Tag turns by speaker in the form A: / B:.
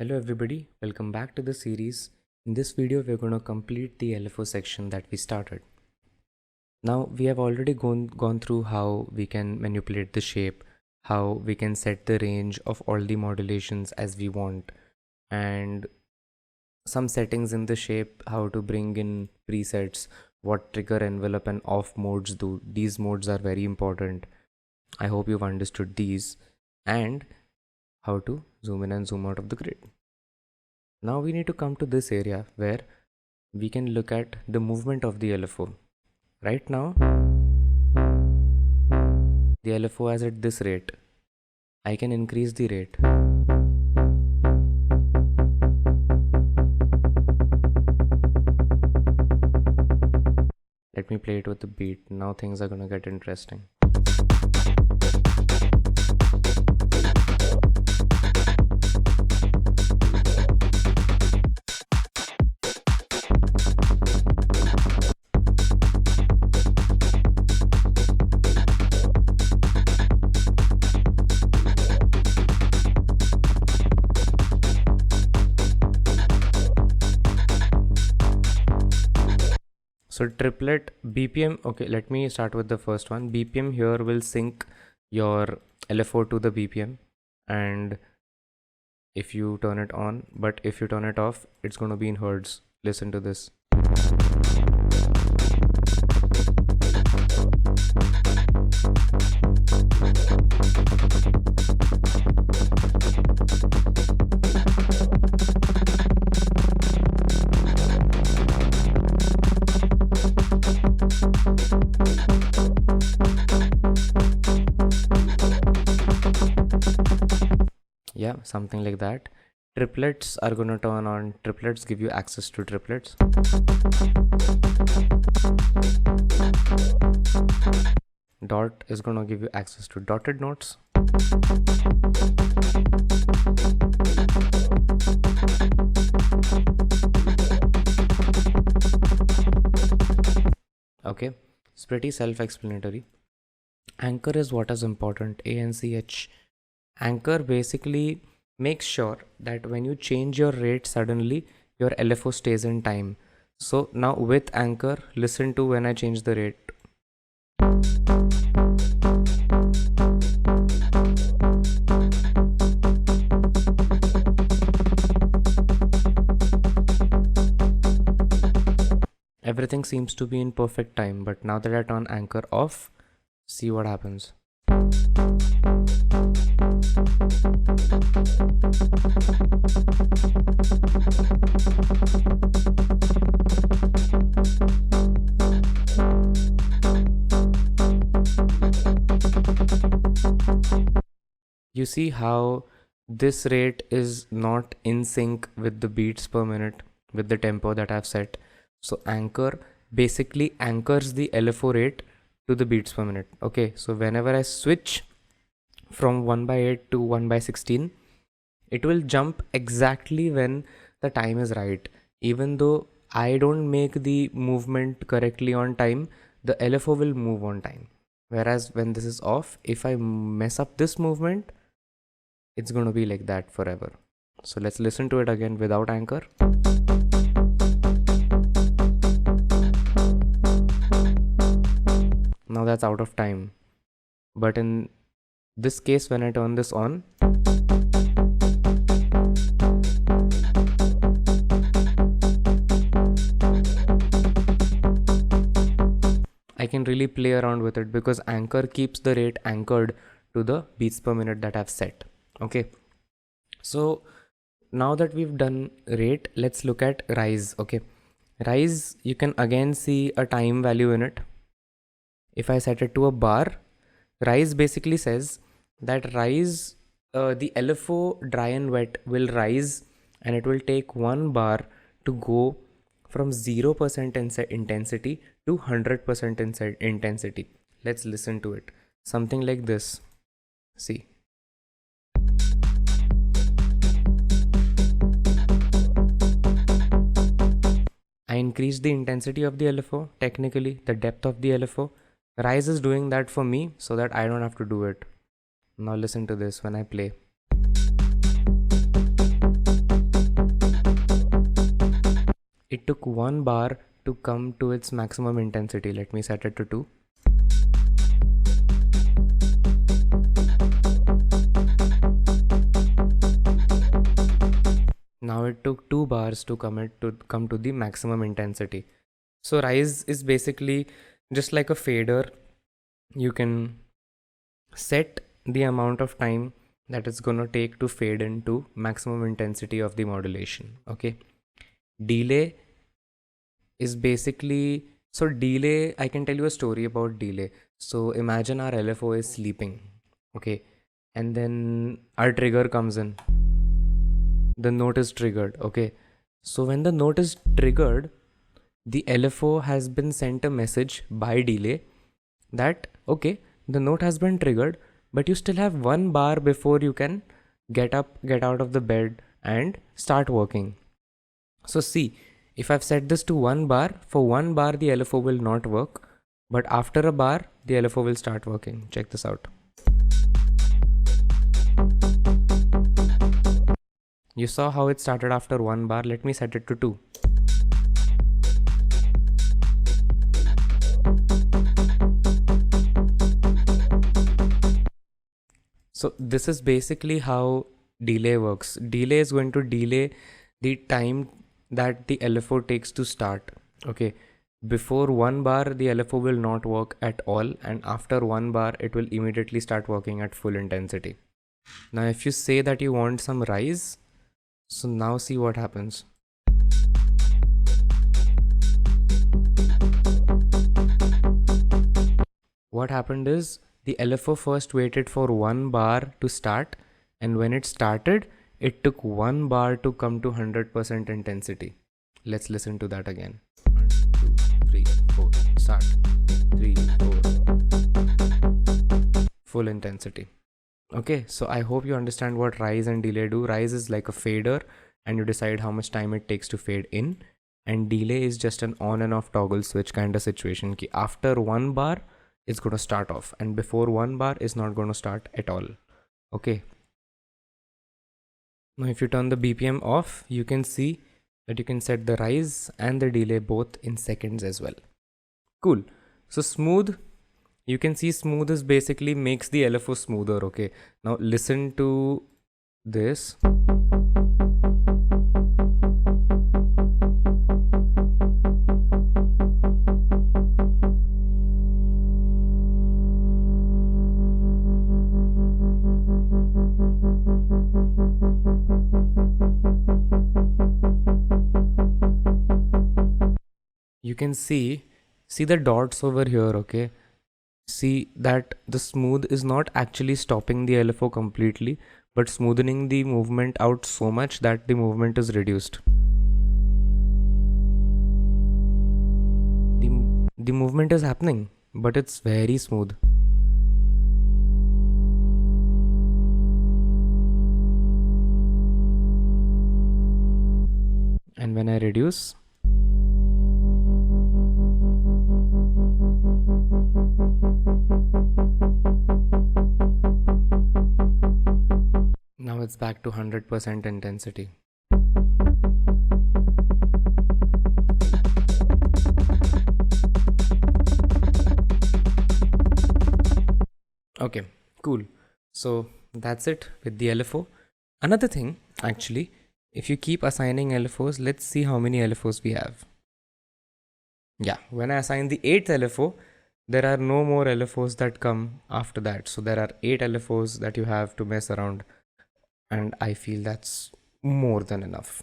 A: Hello everybody, welcome back to the series. In this video we're going to complete the LFO section that we started. Now we have already gone through how we can manipulate the shape, how we can set the range of all the modulations as we want, and some settings in the shape, how to bring in presets, what trigger envelope and off modes do. These modes are very important. I hope you've understood these, and how to zoom in and zoom out of the grid. Now we need to come to this area where we can look at the movement of the LFO. Right now, the LFO is at this rate. I can increase the rate. Let me play it with the beat. Now things are gonna get interesting. So triplet BPM, okay, let me start with the first one. BPM here will sync your LFO to the BPM, and if you turn it on, but if you turn it off, it's going to be in hertz. Listen to this. Yeah, something like that. Triplets are going to turn on. Triplets give you access to triplets. Dot is going to give you access to dotted notes. Okay, it's pretty self-explanatory. Anchor is what is important. ANCH. Anchor basically makes sure that when you change your rate suddenly, your LFO stays in time. So now with anchor, listen to when I change the rate. Everything seems to be in perfect time, but now that I turn anchor off, see what happens. You see how this rate is not in sync with the beats per minute, with the tempo that I've set. So anchor basically anchors the LFO rate to the beats per minute. Okay, so whenever I switch from 1/8 to 1/16, it will jump exactly when the time is right. Even though I don't make the movement correctly on time, the LFO will move on time. Whereas when this is off, if I mess up this movement, it's going to be like that forever. So let's listen to it again without anchor. Now that's out of time. But in this case, when I turn this on, I can really play around with it because anchor keeps the rate anchored to the beats per minute that I've set. Okay, so now that we've done rate, let's look at rise. Okay, rise, you can again see a time value in it. If I set it to a bar, rise basically says that rise, the LFO dry and wet will rise, and it will take 1 bar to go from 0% intensity to 100% intensity. Let's listen to it. Something like this. See. I increased the intensity of the LFO, technically the depth of the LFO. Rise is doing that for me so that I don't have to do it. Now listen to this when I play. it took 1 bar to come to its maximum intensity. Let me set it to 2. Now it took 2 bars to come to the maximum intensity. So rise is basically just like a fader. You can set the amount of time that it's gonna take to fade into maximum intensity of the modulation. Okay. Delay is basically, so delay, I can tell you a story about delay. So imagine our LFO is sleeping. Okay. And then our trigger comes in. The note is triggered. Okay. So when the note is triggered, the LFO has been sent a message by delay that, okay, the note has been triggered, but you still have 1 bar before you can get up, get out of the bed and start working. So see, if I've set this to 1 bar, for 1 bar the LFO will not work, but after a bar the LFO will start working. Check this out. You saw how it started after 1 bar. Let me set it to 2. So this is basically how delay works. Delay is going to delay the time that the LFO takes to start. Okay. Before 1 bar, the LFO will not work at all, and after 1 bar, it will immediately start working at full intensity. Now, if you say that you want some rise, so now see what happens. What happened is, the LFO first waited for 1 bar to start, and when it started, it took 1 bar to come to 100% intensity. Let's listen to that again. 1, 2, 3, 4, start. 3, 4. Full intensity. Okay, so I hope you understand what rise and delay do. Rise is like a fader, and you decide how much time it takes to fade in, and delay is just an on and off toggle switch kind of situation. Ki after 1 bar, it's going to start off, and before 1 bar is not going to start at all. Okay. Now if you turn the BPM off, you can see that you can set the rise and the delay both in seconds as well. Cool. So smooth, you can see smooth is basically makes the LFO smoother. Okay. Now listen to this. You can see the dots over here. Okay, see that the smooth is not actually stopping the LFO completely, but smoothing the movement out so much that the movement is reduced. The movement is happening, but it's very smooth. And when I reduce, now it's back to 100% intensity. Okay, cool. So that's it with the LFO. Another thing, actually, if you keep assigning LFOs, let's see how many LFOs we have. Yeah, when I assign the 8th LFO, there are no more LFOs that come after that. So there are 8 LFOs that you have to mess around, and I feel that's more than enough.